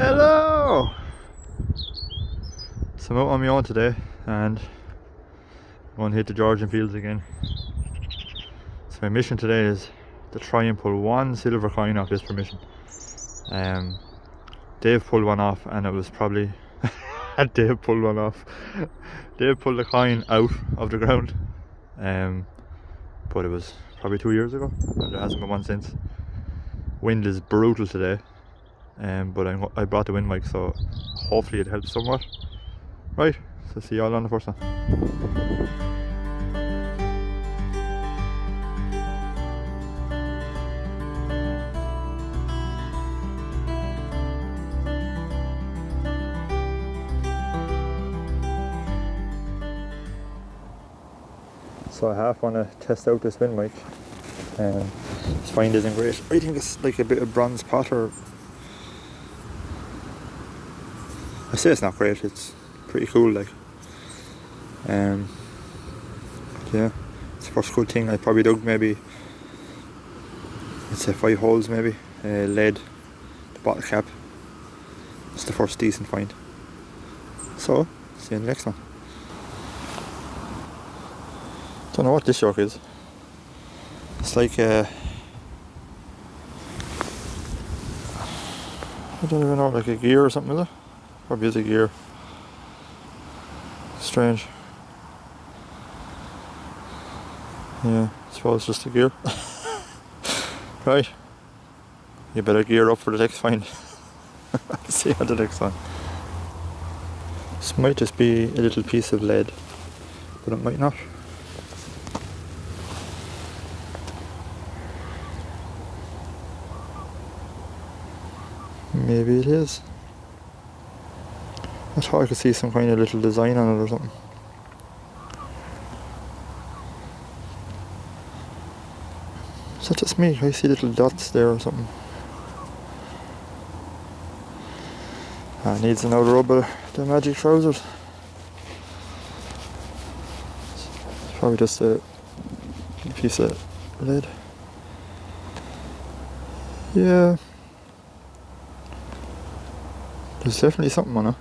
Hello! So I'm out on my own today and I'm going to hit the Georgian fields again. So my mission today is to try and pull one silver coin off this permission. Dave pulled one off and it was probably... Dave pulled one off. Dave pulled the coin out of the ground. But it was probably 2 years ago and there hasn't been one since. Wind is brutal today. But I brought the wind mic, so hopefully it helps somewhat. Right, so see you all on the first one. So I half want to test out this wind mic. This find isn't great. I think it's like a bit of bronze pot, or I say it's not great, it's pretty cool, like. Yeah, it's the first good thing I probably dug. Maybe it's 5 holes, maybe lead, the bottle cap. It's the first decent find. So see you in the next one. Don't know what this shark is. It's like I don't even know, like a gear or something, is it? Probably is a gear. Strange. Yeah, I suppose it's just a gear. Right. You better gear up for the next find. See you at the next one. This might just be a little piece of lead, but it might not. Maybe it is. I thought I could see some kind of little design on it or something. Is that just me? I see little dots there or something. Needs another rub of the magic trousers. It's probably just a piece of lead. Yeah. There's definitely something on it.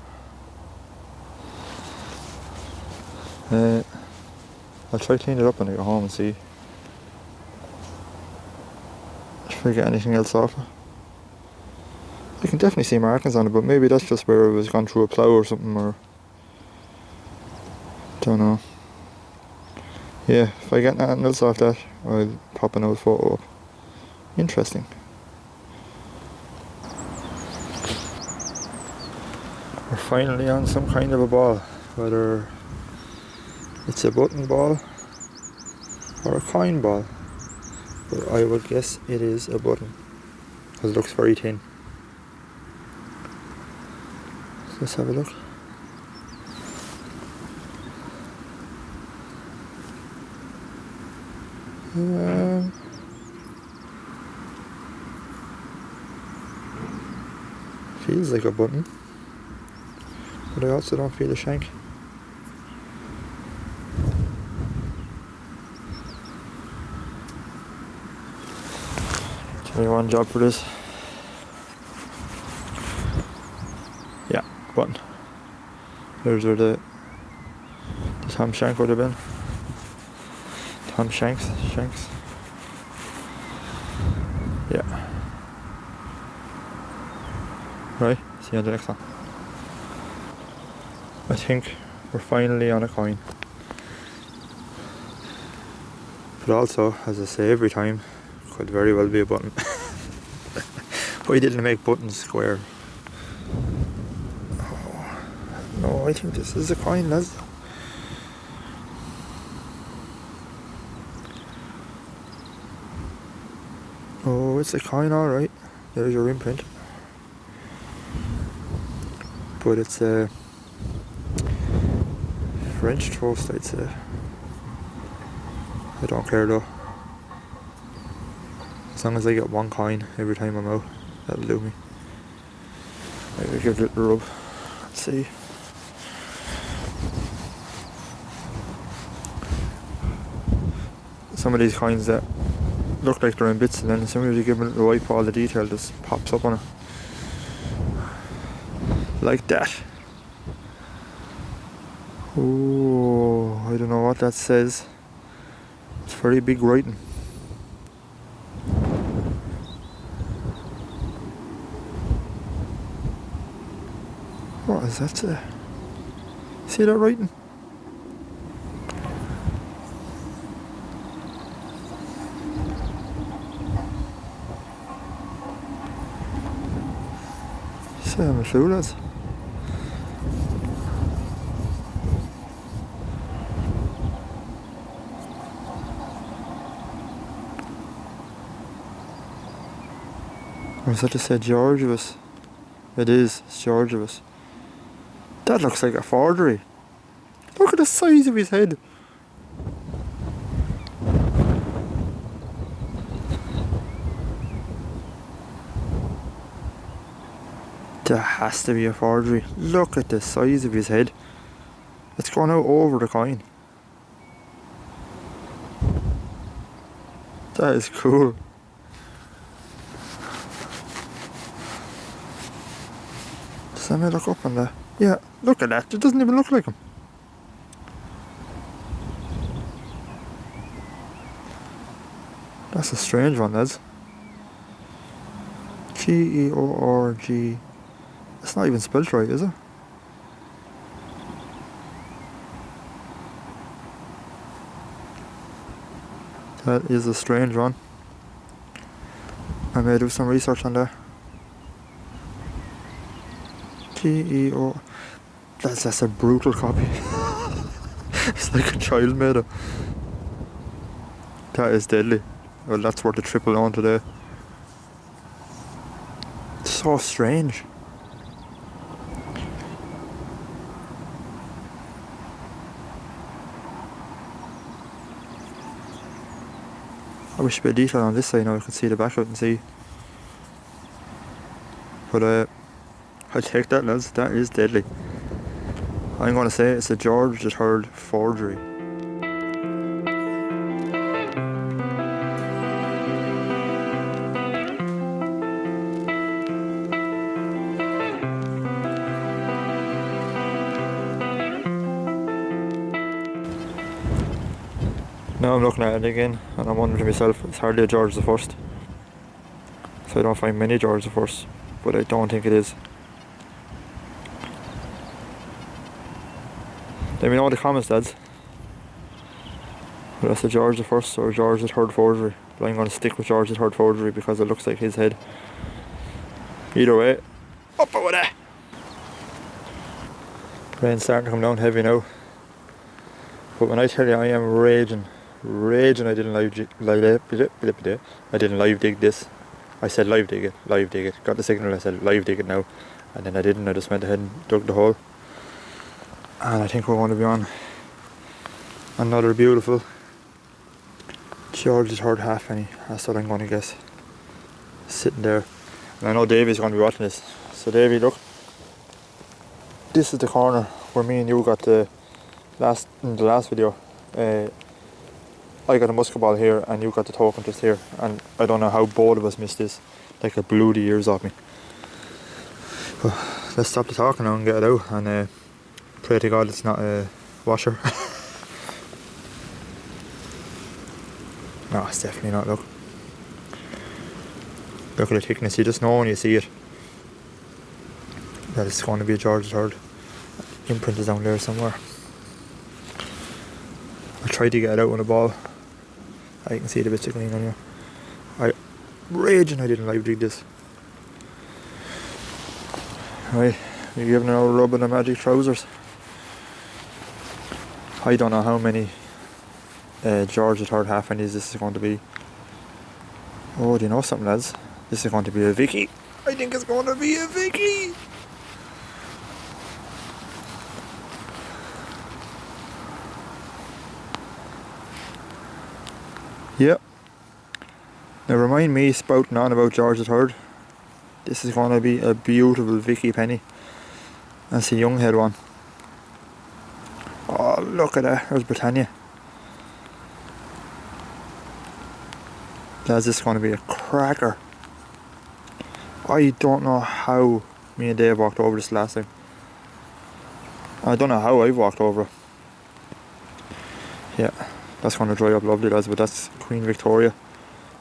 I'll try to clean it up when I go home and see if I get anything else off it. I can definitely see markings on it, but maybe that's just where it was gone through a plough or something, or don't know. Yeah, if I get nothing else off that, I'll pop another photo up. Interesting. We're finally on some kind of a ball, whether it's a button ball or a coin ball, but I would guess it is a button because it looks very thin. So let's have a look. Feels like a button, but I also don't feel a shank. Only one job for this. Yeah, button. There's where the Tom shank would have been. Tom shanks. Yeah. Right, see you on the next one. I think we're finally on a coin. But also, as I say every time, could very well be a button. Why didn't I make buttons square? Oh, no, I think this is a coin, lads. Oh, it's a coin, alright. There's your imprint. But it's a French toast, I'd say. I don't care though. As long as I get one coin every time I'm out, that'll do me. Maybe give it a little rub. Let's see. Some of these coins that look like they're in bits, and then as soon as you give it a little wipe, all the detail just pops up on it. Like that. Oh, I don't know what that says. It's very big writing. What is that say? See that writing? Say I'm a clue, lads. Or is that just say Georgius? It is, it's Georgius. That looks like a forgery. Look at the size of his head. That has to be a forgery. Look at the size of his head. It's gone out over the coin. That is cool. Just let me look up on that. Yeah, look at that. It doesn't even look like him. That's a strange one, lads. Georg. It's not even spelled right, is it? That is a strange one. I may do some research on that. G-E-O. That's a brutal copy. It's like a child made it. That is deadly. Well, that's worth a triple on today. It's so strange. I wish a bit of detail on this side now I could see the back of it and see. But I'll take that, lads. That is deadly. I'm going to say it's a George III forgery. Now I'm looking at it again and I'm wondering to myself, it's hardly a George I. So I don't find many George I, but I don't think it is. Let me know in the comments, lads. But that's a George I or a George III forgery. But I'm going to stick with George III forgery because it looks like his head. Either way, up with it! Rain's starting to come down heavy now. But when I tell you I am raging, I didn't live dig this. I said live dig it. Got the signal, I said live dig it now. And then I didn't, I just went ahead and dug the hole. And I think we're going to be on another beautiful George III halfpenny. That's what I'm going to guess. Sitting there. And I know Davey's going to be watching this. So Davey, look. This is the corner where me and you got in the last video. I got a musket ball here and you got the token just here, and I don't know how both of us missed this. Like it blew the ears off me. But let's stop the talking now and get it out and pray to God it's not a washer. No, it's definitely not, look. Look at the thickness, you just know when you see it that it's going to be a George III. Imprint is down there somewhere. I tried to get it out on the ball. I can see the bits of clean on here. Raging I didn't live dig this. Right, you're giving it a rub in the magic trousers. I don't know how many George III halfpennies this is going to be. Oh, do you know something, lads? This is going to be a Vicky. I think it's going to be a Vicky. Yep. Never mind me spouting on about George III. This is going to be a beautiful Vicky penny. That's a young head one. Oh, look at that. There's Britannia. Lads, this is going to be a cracker. I don't know how Me and Dave walked over this last time. I don't know how I've walked over it. Yeah, that's going to dry up lovely, lads, but that's Queen Victoria.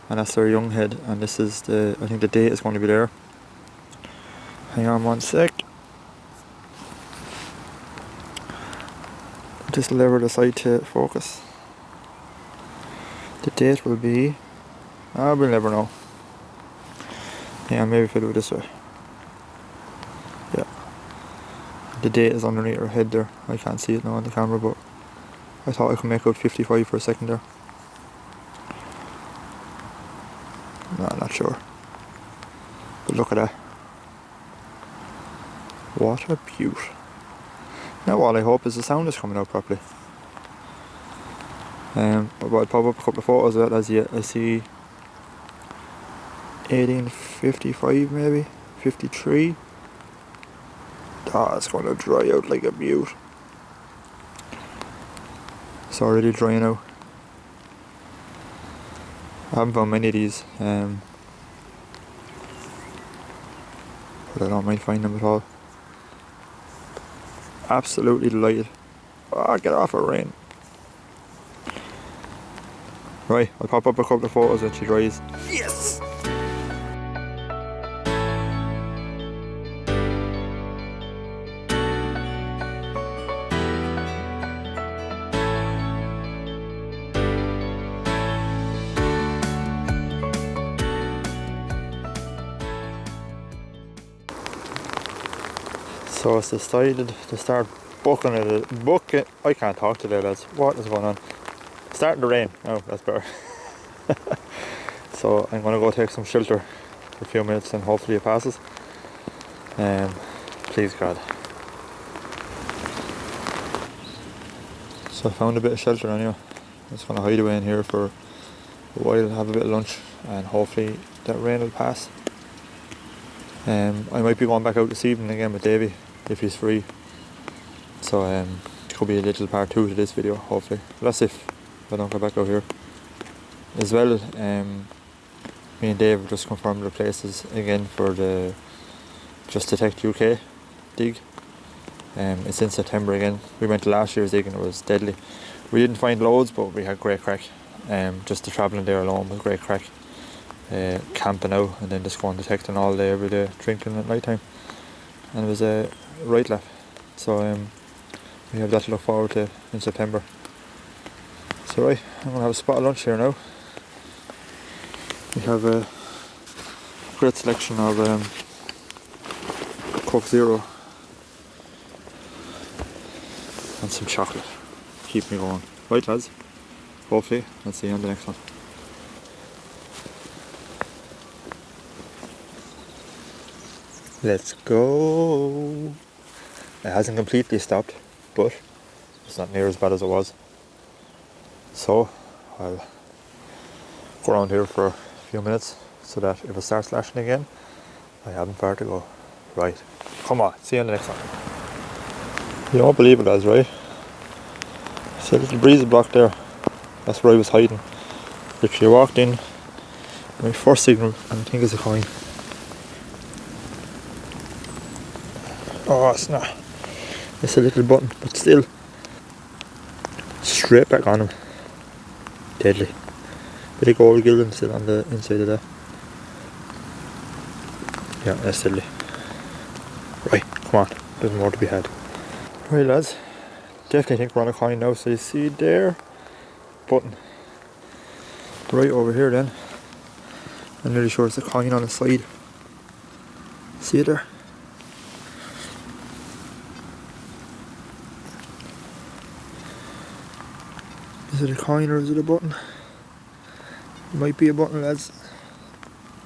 And that's their young head, and this is the, I think the date is going to be there. Hang on one sec. Just lever the side to focus. The date will be, we'll never know. Yeah, maybe if I do it this way. Yeah. The date is underneath her head there. I can't see it now on the camera, but I thought I could make out 55 for a second there. No, not sure. But look at that. What a beaut. Now all I hope is the sound is coming out properly. But I'll pop up a couple of photos of it as yet. I see 1855 maybe, 53. It's going to dry out like a beaut. It's already drying out. I haven't found many of these, but I don't mind finding them at all. Absolutely delighted. Oh, get off it, rain. Right, I'll pop up a couple of photos when she dries. Yes! So it's decided to start booking it. I can't talk today, lads. What is going on? Starting to rain. Oh, that's better. So I'm going to go take some shelter for a few minutes and hopefully it passes. Please God. So I found a bit of shelter anyway. I'm just going to hide away in here for a while, have a bit of lunch, and hopefully that rain will pass. I might be going back out this evening again with Davey if he's free. So it could be a little part 2 to this video, hopefully. But that's if I don't go back out here. As well, me and Dave have just confirmed the places again for the Just Detect UK dig. It's in September again. We went to last year's dig and it was deadly. We didn't find loads, but we had great crack. Just the travelling there alone was great crack. Camping out and then just going detecting all day, every day, drinking at night time. And it was a right laugh. So we have that to look forward to in September. So right, I'm going to have a spot of lunch here now. We have a great selection of Coke Zero and some chocolate. Keep me going. Right lads, hopefully I'll see you on the next one. Let's go. It hasn't completely stopped, but it's not near as bad as it was. So I'll go around here for a few minutes so that if it starts lashing again, I haven't far to go. Right, come on, see you on the next one. You won't believe it, lads, right? See a little breeze block there. That's where I was hiding. Literally walked in, my first signal, and I think it's a coin. Oh, it's not. It's a little button, but still. Straight back on him. Deadly. Bit of gold gilding still on the inside of that. Yeah, that's deadly. Right, come on. There's more to be had. Right lads, definitely think we're on a coin now. So you see there, button. Right over here then. I'm nearly sure it's a coin on the side. See it there? Is it a coin or is it a button? It might be a button, lads.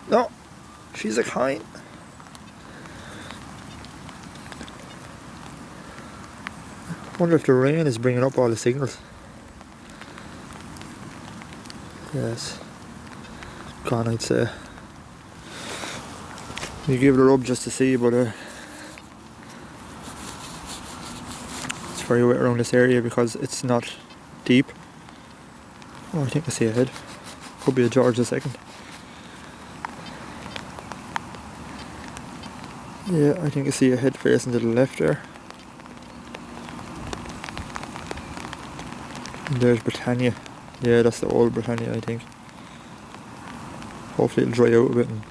No, she's a coin. I wonder if the rain is bringing up all the signals. Yes. Gone, I'd say. You give it a rub just to see, but it's very wet around this area because it's not deep. Oh, I think I see a head. Could be a George II. Yeah, I think I see a head facing to the left there. And there's Britannia. Yeah, that's the old Britannia, I think. Hopefully it'll dry out a bit and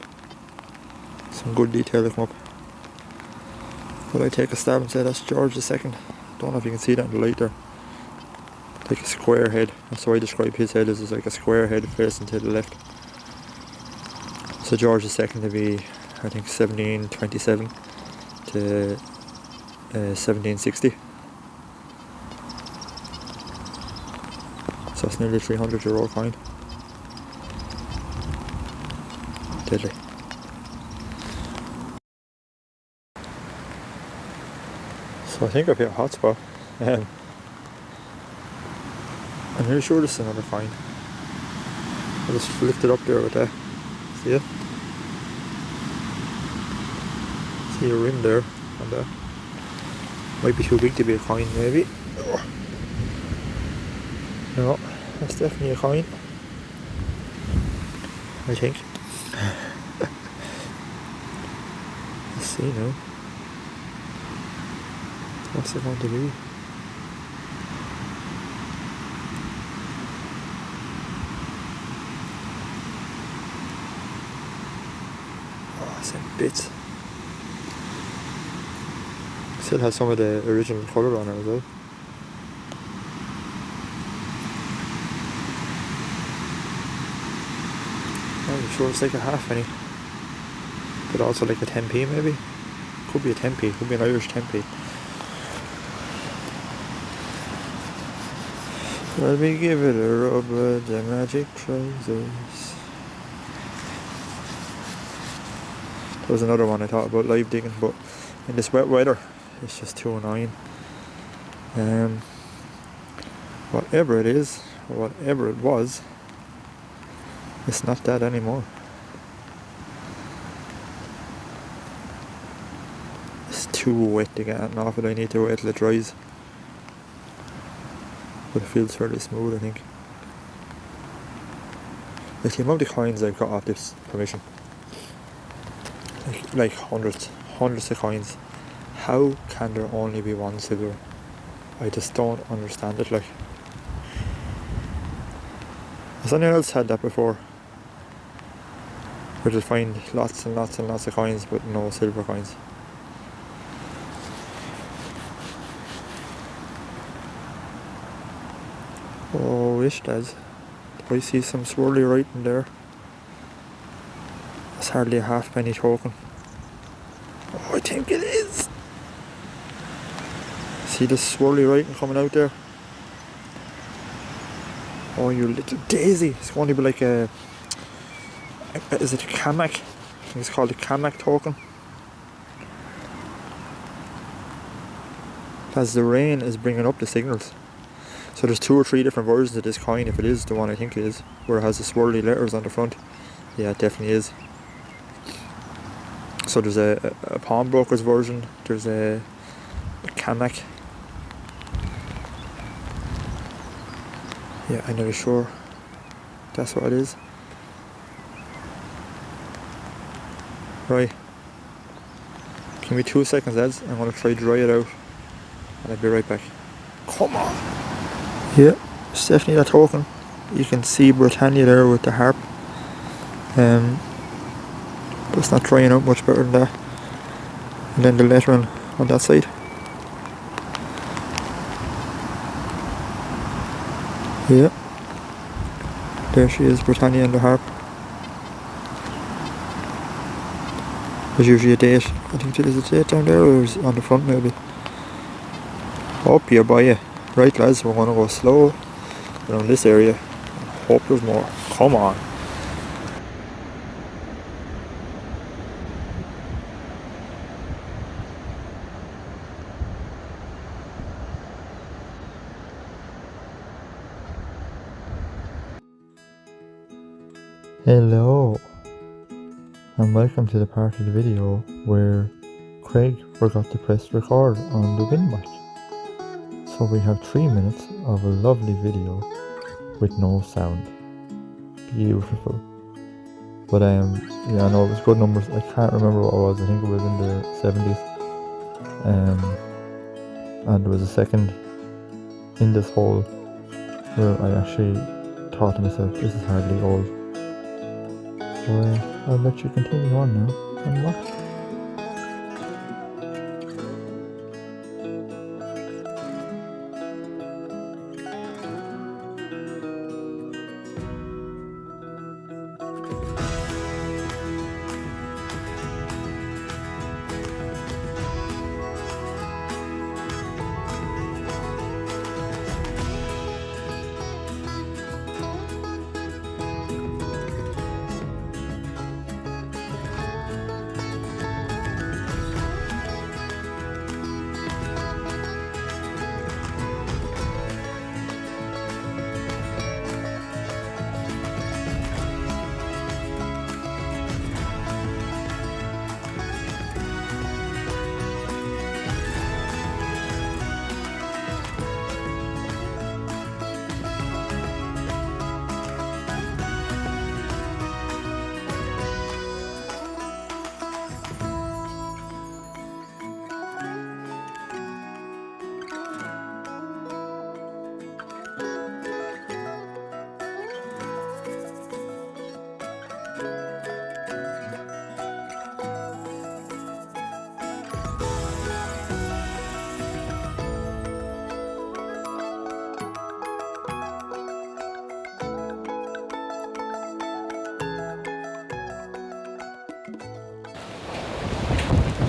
some good detail will come up. But I take a stab and say that's George II. Don't know if you can see that in the light there. Like a square head. That's how I describe his head, as like a square head facing to the left. So George II to be, I think, 1727 to 1760. So it's nearly €300 coin. Deadly. So I think I've hit a hotspot. I'm really sure this is another coin. I just flipped it up there with that. See it? See a rim there on that. Might be too big to be a coin, maybe. No, that's definitely a coin. I think. Let's see now. What's it going to be? Oh, it's in bits. Still has some of the original colour on it as well. I'm sure it's like a half penny. But also like a 10p maybe. Could be a 10p, could be an Irish 10p. Let me give it a rub with the magic trousers. There was another one I thought about live digging, but in this wet weather it's just too annoying. Whatever it is, or whatever it was, it's not that anymore. It's too wet to get anything off it. I need to wait till it dries. But it feels fairly smooth, I think. Like the amount of coins I've got off this permission. Like hundreds of coins. How can there only be one silver? I just don't understand it. Like, has anyone else had that before? Where they find lots and lots and lots of coins but no silver coins. Oh, wish does. I see some swirly writing there. It's hardly a halfpenny token. Oh, I think it is. See the swirly writing coming out there? Oh, you little daisy. It's going to be like a... Is it a Kamak? I think it's called a Kamak token. As the rain is bringing up the signals. So there's 2 or 3 different versions of this coin, if it is the one I think it is, where it has the swirly letters on the front. Yeah, it definitely is. So there's a pawnbroker's version, there's a Kamak. Yeah, I'm not sure that's what it is. Right. Give me 2 seconds, lads. I'm going to try dry it out. And I'll be right back. Come on! Yeah, it's definitely that token. You can see Britannia there with the harp. But it's not drying out much better than that. And then the lettering on that side. Yeah. There she is, Britannia and the harp. There's usually a date. I think there is a date down there, or is it on the front maybe? Up here by you. Right lads, we're going to go slow around this area. Hope there's more. Come on. Hello, and welcome to the part of the video where Craig forgot to press record on the wind mic. So we have 3 minutes of a lovely video with no sound. Beautiful. But yeah, no, it was good numbers. I can't remember what it was. I think it was in the 70s. And there was a second in this hole where I actually thought to myself, this is hardly old. So I'll let you continue on now and watch.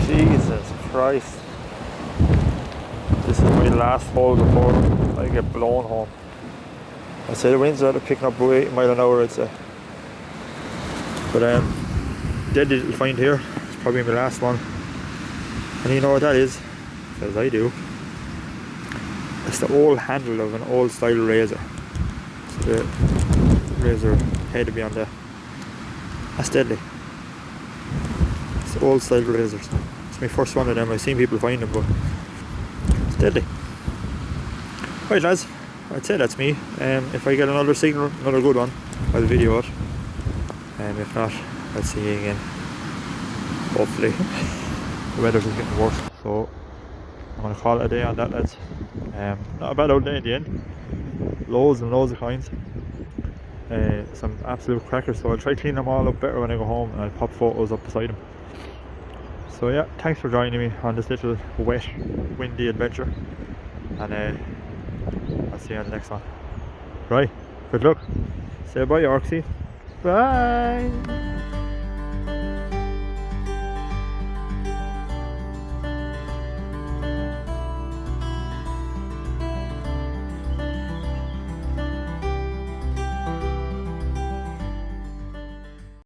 Jesus Christ. This is my last hole before I get blown home. I'd say the winds are picking up 8 mile an hour, I'd say. But deadly little find here. It's probably my last one. And you know what that is? Because I do. It's the old handle of an old style razor. So the razor head will be on there. That's deadly. It's the old style razors. It's my first one of them. I've seen people find them, but it's deadly. Right lads, I'd say that's me. If I get another signal, another good one, I'll video it. If not, I'll see you again. Hopefully. The weather's is getting worse, so I'm going to call it a day on that, lads. Not a bad old day in the end. Loads and loads of coins. Some absolute crackers, so I'll try to clean them all up better when I go home, and I'll pop photos up beside them. So yeah, thanks for joining me on this little wet, windy adventure, and I'll see you on the next one. Right, good luck. Say bye, Orksy. Bye.